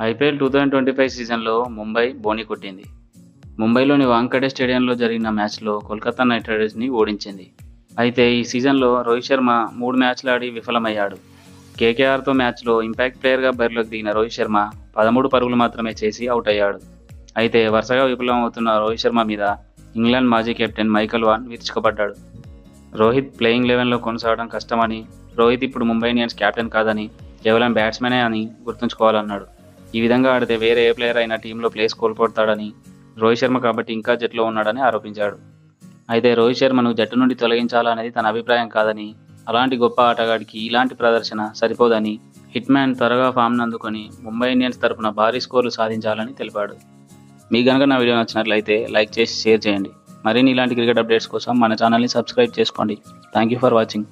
IPL 2025 సీజన్లో ముంబై బోణీ కొట్టింది. ముంబైలోని వాంఖేడే స్టేడియంలో జరిగిన మ్యాచ్లో కోల్కతా నైట్ రైడర్స్ని ఓడించింది. అయితే ఈ సీజన్లో రోహిత్ శర్మ 3 మ్యాచ్లు ఆడి విఫలమయ్యాడు. కేకేఆర్తో మ్యాచ్లో ఇంపాక్ట్ ప్లేయర్గా బరిలోకి దిగిన రోహిత్ శర్మ 13 పరుగులు మాత్రమే చేసి అవుట్ అయ్యాడు. అయితే వరుసగా విఫలమవుతున్న రోహిత్ శర్మ మీద ఇంగ్లాండ్ మాజీ కెప్టెన్ మైఖేల్ వాన్ విరుచుకుపడ్డాడు. రోహిత్ ప్లేయింగ్ 11లో కొనసాగడం కష్టమని, రోహిత్ ఇప్పుడు ముంబై ఇండియన్స్ కెప్టెన్ కాదని, కేవలం బ్యాట్స్మెనే అని గుర్తుంచుకోవాలన్నాడు. ఈ విధంగా ఆడితే వేరే ఏ ప్లేయర్ అయినా టీంలో ప్లేస్ కోల్పోతాడని, రోహిత్ శర్మ కాబట్టి ఇంకా జట్టులో ఉన్నాడని ఆరోపించాడు. అయితే రోహిత్ శర్మను జట్టు నుండి తొలగించాలనేది తన అభిప్రాయం కాదని, అలాంటి గొప్ప ఆటగాడికి ఇలాంటి ప్రదర్శన సరిపోదని, హిట్ మ్యాన్ త్వరగా ఫామ్ను అందుకొని ముంబై ఇండియన్స్ తరపున భారీ స్కోర్లు సాధించాలని తెలిపాడు. మీకు కనుక నా వీడియో నచ్చినట్లయితే లైక్ చేసి షేర్ చేయండి. మరిన్ని ఇలాంటి క్రికెట్ అప్డేట్స్ కోసం మన ఛానల్ని సబ్స్క్రైబ్ చేసుకోండి. Thank you for watching.